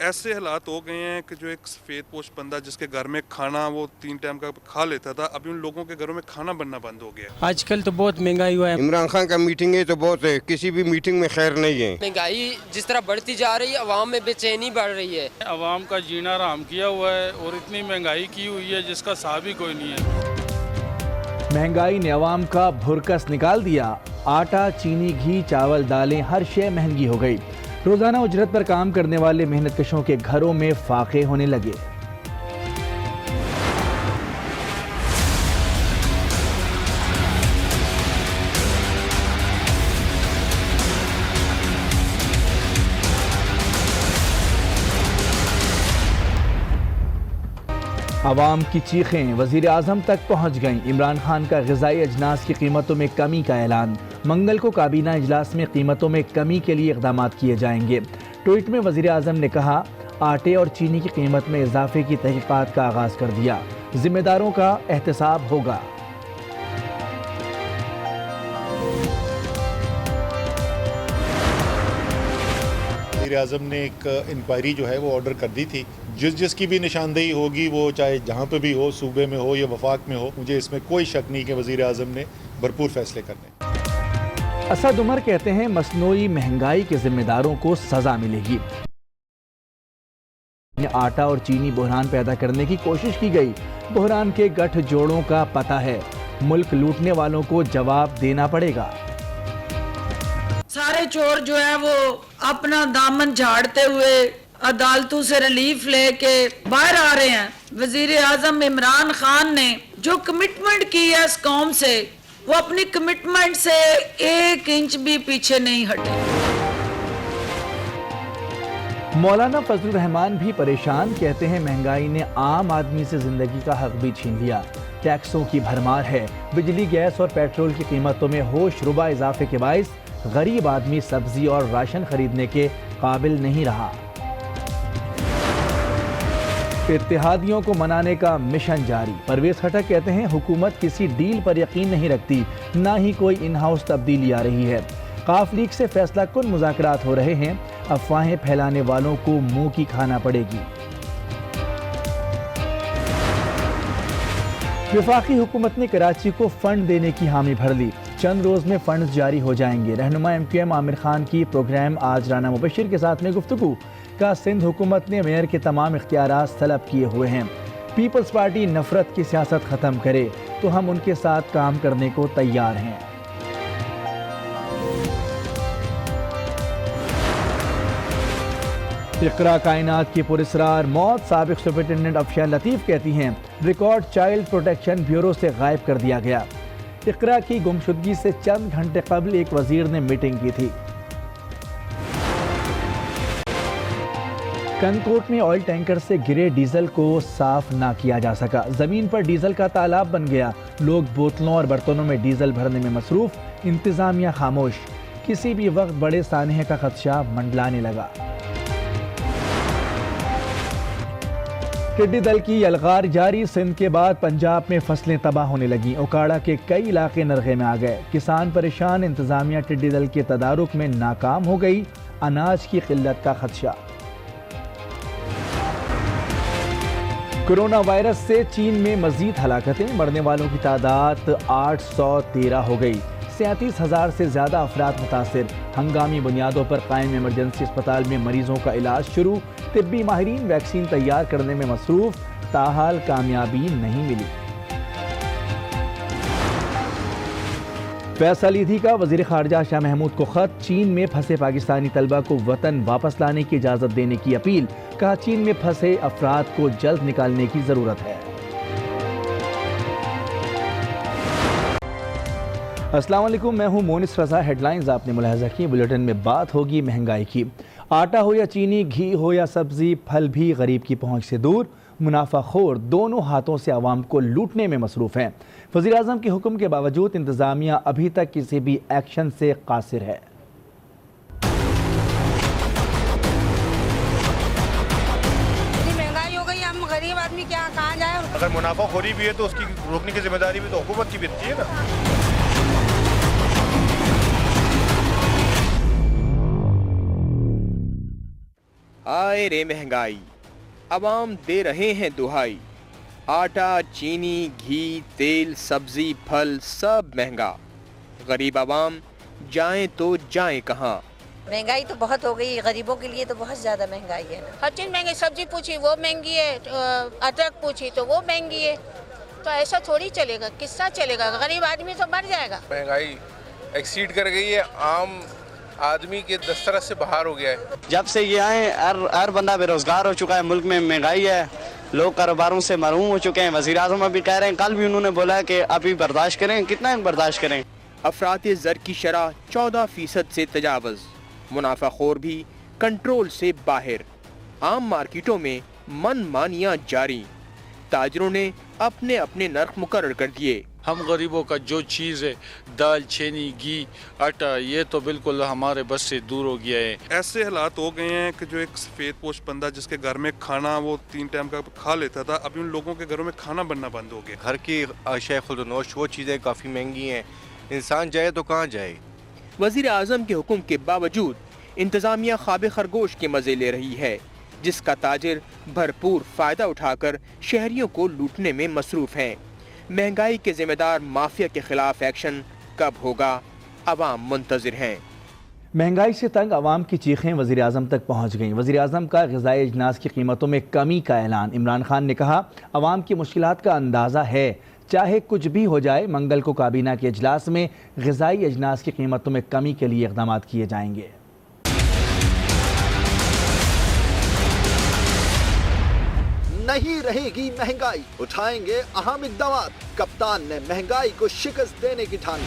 ایسے حالات ہو گئے ہیں کہ جو ایک سفید پوش بندہ جس کے گھر میں کھانا وہ 3 ٹائم کا کھا لیتا تھا، ابھی ان لوگوں کے گھروں میں کھانا بننا بند ہو گیا. آج کل تو بہت مہنگائی ہوا ہے. عمران خان کا میٹنگ ہے تو بہت ہے، کسی بھی میٹنگ میں خیر نہیں ہے. مہنگائی جس طرح بڑھتی جا رہی ہے، عوام میں بے چینی بڑھ رہی ہے. عوام کا جینا حرام کیا ہوا ہے اور اتنی مہنگائی کی ہوئی ہے جس کا حساب ہی کوئی نہیں ہے. مہنگائی نے عوام کا بھرکس نکال دیا. آٹا، چینی، گھی، چاول، دالیں، ہر شے مہنگی ہو گئی. روزانہ اجرت پر کام کرنے والے محنت کشوں کے گھروں میں فاقے ہونے لگے. عوام کی چیخیں وزیر اعظم تک پہنچ گئیں. عمران خان کا غذائی اجناس کی قیمتوں میں کمی کا اعلان. منگل کو کابینہ اجلاس میں قیمتوں میں کمی کے لیے اقدامات کیے جائیں گے. ٹویٹ میں وزیر اعظم نے کہا، آٹے اور چینی کی قیمت میں اضافے کی تحقیقات کا آغاز کر دیا. ذمہ داروں کا احتساب ہوگا. وزیر اعظم نے ایک انکوائری جو ہے وہ آرڈر کر دی تھی. جس کی بھی نشاندہی ہوگی، وہ چاہے جہاں پہ بھی ہو، صوبے میں ہو یا وفاق میں ہو، مجھے اس میں کوئی شک نہیں کہ وزیر اعظم نے بھرپور فیصلے کرنے. اسد عمر کہتے ہیں مصنوعی مہنگائی کے ذمہ داروں کو سزا ملے گی. آٹا اور چینی بحران پیدا کرنے کی کوشش کی گئی. بحران کے گٹھ جوڑوں کا پتہ ہے. ملک لوٹنے والوں کو جواب دینا پڑے گا. سارے چور جو ہے وہ اپنا دامن جھاڑتے ہوئے عدالتوں سے ریلیف لے کے باہر آ رہے ہیں. وزیر اعظم عمران خان نے جو کمٹمنٹ کی ہے اس قوم سے، وہ اپنی کمٹمنٹ سے 1 انچ بھی پیچھے نہیں ہٹے. مولانا فضل الرحمان بھی پریشان. کہتے ہیں مہنگائی نے عام آدمی سے زندگی کا حق بھی چھین لیا. ٹیکسوں کی بھرمار ہے. بجلی، گیس اور پیٹرول کی قیمتوں میں ہوش ربا اضافے کے باعث غریب آدمی سبزی اور راشن خریدنے کے قابل نہیں رہا. اتحادیوں کو منانے کا مشن جاری. پرویز خٹک کہتے ہیں حکومت کسی ڈیل پر یقین نہیں رکھتی، نہ ہی کوئی ان ہاؤس تبدیلی آ رہی ہے. قاف لیگ سے فیصلہ کن مذاکرات ہو رہے ہیں. افواہیں پھیلانے والوں کو منہ کی کھانا پڑے گی. وفاقی حکومت نے کراچی کو فنڈ دینے کی حامی بھر لی. چند روز میں فنڈز جاری ہو جائیں گے. رہنما MQM عامر خان کی پروگرام آج رانا مبشر کے ساتھ میں گفتگو. کا سندھ حکومت نے میئر کے تمام اختیارات طلب کیے ہوئے ہیں. پیپلز پارٹی نفرت کی سیاست ختم کرے تو ہم ان کے ساتھ کام کرنے کو تیار ہیں. اقرا کائنات کی پراسرار موت. سابق سپرنٹینڈنٹ افشاں لطیف کہتی ہیں ریکارڈ چائلڈ پروٹیکشن بیورو سے غائب کر دیا گیا. اقرا کی گمشدگی سے چند گھنٹے قبل ایک وزیر نے میٹنگ کی تھی. کنکوٹ میں آئل ٹینکر سے گرے ڈیزل کو صاف نہ کیا جا سکا. زمین پر ڈیزل کا تالاب بن گیا. لوگ بوتلوں اور برتنوں میں ڈیزل بھرنے میں مصروف. انتظامیہ خاموش. کسی بھی وقت بڑے سانحے کا خدشہ منڈلانے لگا. ٹڈی دل کی یلغار جاری. سندھ کے بعد پنجاب میں فصلیں تباہ ہونے لگیں. اوکاڑا کے کئی علاقے نرغے میں آ گئے. کسان پریشان. انتظامیہ ٹڈی دل کے تدارک میں ناکام ہو گئی. اناج کی قلت کا خدشہ. کورونا وائرس سے چین میں مزید ہلاکتیں. مرنے والوں کی تعداد 813 ہو گئی. 37,000 سے زیادہ افراد متاثر. ہنگامی بنیادوں پر قائم ایمرجنسی اسپتال میں مریضوں کا علاج شروع. طبی ماہرین ویکسین تیار کرنے میں مصروف. تاحال کامیابی نہیں ملی. فیصل ایدھی کا وزیر خارجہ شاہ محمود کو خط. چین میں پھنسے پاکستانی طلبہ کو وطن واپس لانے کی اجازت دینے کی اپیل. کہا چین میں پھنسے افراد کو جلد نکالنے کی ضرورت ہے. السلام علیکم، میں ہوں مونس رضا. ہیڈ لائنز آپ نے ملاحظہ کی. بلیٹن میں بات ہوگی مہنگائی کی. آٹا ہو یا چینی، گھی ہو یا سبزی، پھل بھی غریب کی پہنچ سے دور. منافع خور دونوں ہاتھوں سے عوام کو لوٹنے میں مصروف ہیں. وزیر اعظم کے حکم کے باوجود انتظامیہ ابھی تک کسی بھی ایکشن سے قاصر ہے. مہنگائی ہو گئی، ہم غریب آدمی کہاں جائیں. اگر منافع خوری بھی ہے تو اس کی روکنے کی ذمہ داری بھی تو حکومت کی بنتی ہے نا. आए रे महंगाई, अवाम दे रहे हैं दुहाई, आटा, चीनी, घी, तेल, सब्जी, फल सब महंगा, गरीब अवाम जाएं तो जाएं कहाँ। महंगाई तो बहुत हो गई, गरीबों के लिए तो बहुत ज़्यादा महंगाई है। हर चीज़ महंगी, सब्जी पूछी वो महंगी है, अदरक पूछी तो वो महंगी है। तो ऐसा थोड़ी चलेगा, किस्सा चलेगा, गरीब आदमी तो मर जाएगा। महंगाई एक्सीड कर गई है, आम आदमी के दस्तरस से बाहर हो गया है। जब से ये आए हर बंदा बेरोजगार हो चुका है, मुल्क में महंगाई है, लोग कारोबारों से महरूम हो चुके हैं। वज़ीर आज़म अभी कह रहे हैं, कल भी उन्होंने बोला कि अभी बर्दाश्त करें, कितना बर्दाश्त करें। अफरात ज़र की शरह 14% से तजावज़, मुनाफाखोर भी कंट्रोल से बाहर, आम मार्केटों में मनमानियाँ जारी, ताजरों ने अपने अपने नर्ख मुकर्रर कर दिए। हम गरीबों का जो चीज़ है, दाल, चीनी, घी, आटा, ये तो बिल्कुल हमारे बस से दूर हो गया है। ऐसे हालात हो गए हैं कि जो एक सफ़ेद पोश बंदा जिसके घर में खाना वो 3 टाइम का खा लेता था, अभी उन लोगों के घरों में खाना बनना बंद हो गया। घर की अशिया खुदनोश वो चीज़ें काफ़ी महंगी हैं, इंसान जाए तो कहाँ जाए। वज़ीर आज़म के हुक्म के बावजूद इंतज़ामिया ख्वाब खरगोश के मज़े ले रही है, जिसका ताजिर भरपूर फ़ायदा उठाकर शहरियों को लूटने में मसरूफ़ हैं। महंगाई के ज़िम्मेदार माफिया के खिलाफ एक्शन कब होगा, अवाम मुंतज़िर हैं। महंगाई से तंग अवाम की चीखें वज़ीर आज़म तक पहुँच गईं। वज़ीर आज़म का ग़िज़ाई अजनास की कीमतों में कमी का ऐलान। इमरान खान ने कहा, अवाम की मुश्किलात का अंदाज़ा है, चाहे कुछ भी हो जाए, मंगल को काबीना के इजलास में ग़िज़ाई अजनास की कीमतों में कमी के लिए इक़दामात किए जाएंगे। नहीं रहेगी महंगाई, उठाएंगे अहम इक़दामात। कप्तान ने महंगाई को शिकस्त देने की ठानी।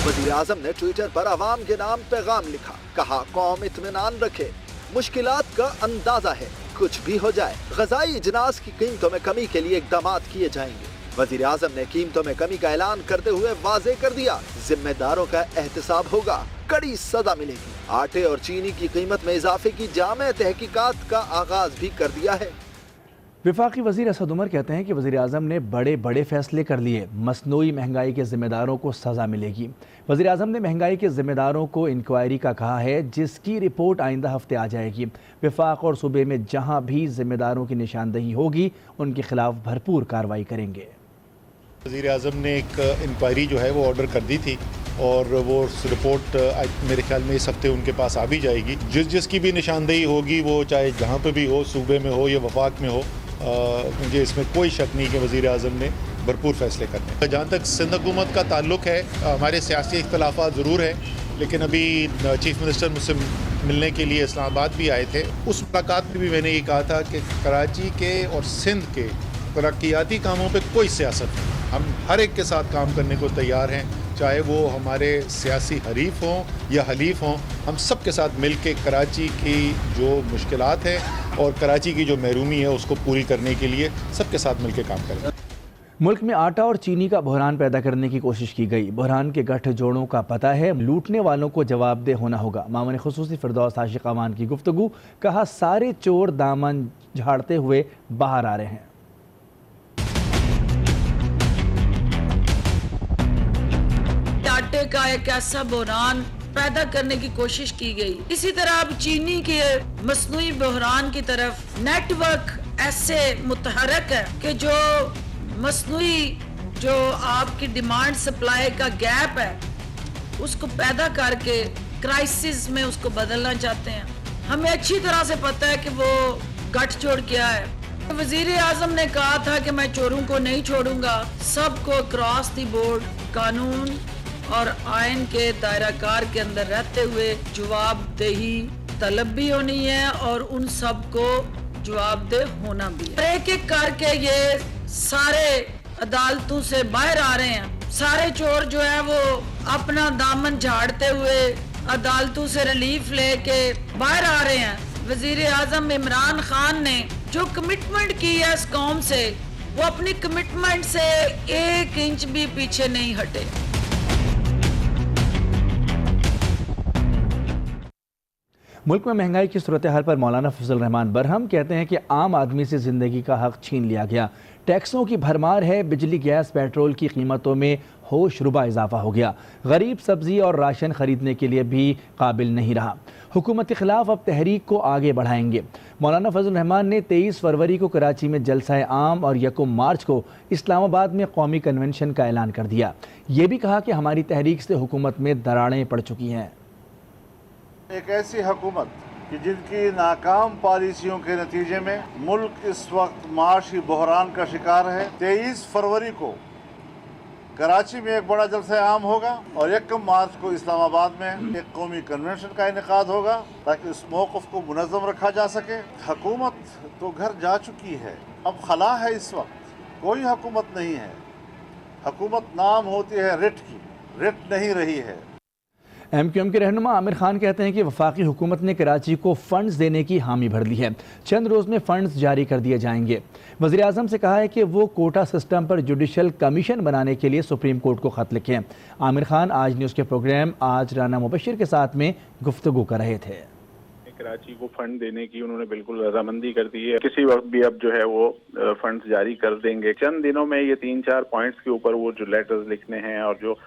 वज़ीर आज़म ने ट्विटर पर अवाम के नाम पैगाम लिखा, कहा कौम इत्मीनान रखे, मुश्किलात का अंदाजा है, कुछ भी हो जाए, ग़िज़ाई इजनास की कीमतों में कमी के लिए इक़दामात किए जाएंगे। वज़ीर आज़म ने कीमतों में कमी का ऐलान करते हुए वाज़ेह कर दिया, जिम्मेदारों का एहतसाब होगा, कड़ी सजा मिलेगी। आटे और चीनी की कीमत में इजाफे की जामे तहकीकात का आगाज भी कर दिया है। वफाकी वज़ीर असद उमर कहते हैं कि वज़ीर आज़म ने बड़े बड़े फैसले कर लिए, मसनूई महंगाई के ज़िम्मेदारों को सज़ा मिलेगी। वज़ीर आज़म ने महंगाई के ज़िम्मेदारों को इंक्वायरी का कहा है, जिसकी रिपोर्ट आइंदा हफ्ते आ जाएगी। वफाक और सूबे में जहाँ भी ज़िम्मेदारों की निशानदही होगी, उनके खिलाफ भरपूर कार्रवाई करेंगे। वज़ीर आज़म ने एक इंक्वायरी जो है वो ऑर्डर कर दी थी और वो रिपोर्ट मेरे ख्याल में इस हफ्ते उनके पास आ भी जाएगी। जिसकी भी निशानदेही होगी, वो चाहे जहाँ पे भी हो, सूबे में हो या वफाक में हो, मुझे इसमें कोई शक नहीं कि वज़ीर आज़म ने भरपूर फैसले करने। जहाँ तक सिंध हुकूमत का ताल्लुक़ है, हमारे सियासी इख्तलाफात ज़रूर है, लेकिन अभी चीफ मिनिस्टर मुझसे मिलने के लिए इस्लामाबाद भी आए थे। उस मुलाकात में भी मैंने ये कहा था कि कराची के और सिंध के तरक्याती कामों पे कोई सियासत नहीं, हम हर एक के साथ काम करने को तैयार हैं, चाहे वो हमारे सियासी हरीफ हों या हलीफ हों। हम सब के साथ मिल के कराची की जो मुश्किलात हैं और कराची की जो महरूमी है उसको पूरी करने के लिए सबके साथ मिल के काम करें। मुल्क में आटा और चीनी का बहरान पैदा करने की कोशिश की गई। बहरान के गठजोड़ों का पता है, लूटने वालों को जवाबदेह होना होगा। मामून खुसूसी फिरदौस आशिक अमान की गुफ्तगू, कहा सारे चोर दामन झाड़ते हुए बाहर आ रहे हैं। आटे का एक ऐसा बहरान पैदा करने की कोशिश की गई। इसी तरह अब चीनी के मसनूई बहरान की तरफ नेटवर्क ऐसे मुतहरक है कि जो मसनूई जो आपकी डिमांड सप्लाई का गैप है उसको पैदा करके क्राइसिस में उसको बदलना चाहते हैं। हमें अच्छी तरह से पता है कि वो गठजोड़ क्या है। वजीर आजम ने कहा था कि मैं चोरों को नहीं छोड़ूंगा, सबको क्रॉस द बोर्ड कानून और आयन के दायराकार के अंदर रहते हुए जवाबदेही तलब भी होनी है और उन सबको जवाबदेह होना भी है। एक एक करके ये सारे अदालतों से बाहर आ रहे हैं। सारे चोर जो है वो अपना दामन झाड़ते हुए अदालतों से रिलीफ लेके बाहर आ रहे हैं। वजीर आजम इमरान खान ने जो कमिटमेंट की है इस कौम से, वो अपनी कमिटमेंट से 1 इंच भी पीछे नहीं हटे। मुल्क में महंगाई की सूरत हाल पर मौलाना फजल रहमान बरहम कहते हैं कि आम आदमी से ज़िंदगी का हक छीन लिया गया। टैक्सों की भरमार है, बिजली गैस पेट्रोल की कीमतों में होश रुबा इजाफा हो गया। गरीब सब्जी और राशन खरीदने के लिए भी काबिल नहीं रहा। हुकूमत के खिलाफ अब तहरीक को आगे बढ़ाएंगे। मौलाना फजल रहमान ने 23 फरवरी को कराची में जलसा आम और 1 मार्च को इस्लामाबाद में कौमी कन्वेंशन का ऐलान कर दिया। ये भी कहा कि हमारी तहरीक से हुकूमत में दरारें पड़ चुकी हैं। एक ऐसी हुकूमत कि जिनकी नाकाम पॉलिसियों के नतीजे में मुल्क इस वक्त माशी बहरान का शिकार है। 23 फरवरी को कराची में एक बड़ा जलसा आम होगा और 1 मार्च को इस्लामाबाद में एक कौमी कन्वेंशन का इनेकाद होगा ताकि उस मौक़िफ़ को मुनज़्ज़म रखा जा सके। हुकूमत तो घर जा चुकी है, अब खला है, इस वक्त कोई हुकूमत नहीं है। हुकूमत नाम होती है रिट की, रिट नहीं रही है। MQM के रहनुमा आमिर खान कहते हैं कि वफाकी हुकूमत ने कराची को फंड्स देने की हामी भर ली है। चंद रोज़ में फंड्स जारी कर दिए जाएंगे। वज़ीर आज़म से कहा है कि वो कोटा सिस्टम पर जुडिशल कमीशन बनाने के लिए सुप्रीम कोर्ट को ख़त लिखें। आमिर खान आज न्यूज़ के प्रोग्राम आज राना मुबशिर के साथ में गुफ्तगू कर रहे थे। कराची को फंड देने की उन्होंने बिल्कुल रजामंदी कर दी है। किसी वक्त भी अब जो है वो फंड्स जारी कर देंगे। चंद दिनों में ये 3-4 पॉइंट्स के ऊपर वो जो लेटर्स लिखने हैं और जो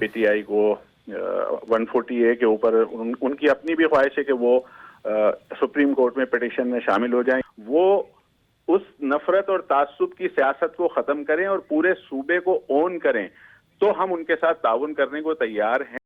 PTI को 140A के ऊपर उनकी अपनी भी ख्वाहिश है कि वो सुप्रीम कोर्ट में पिटीशन में शामिल हो जाएं। वो उस नफरत और तासुब की सियासत को ख़त्म करें और पूरे सूबे को ओन करें, तो हम उनके साथ ताउन करने को तैयार हैं।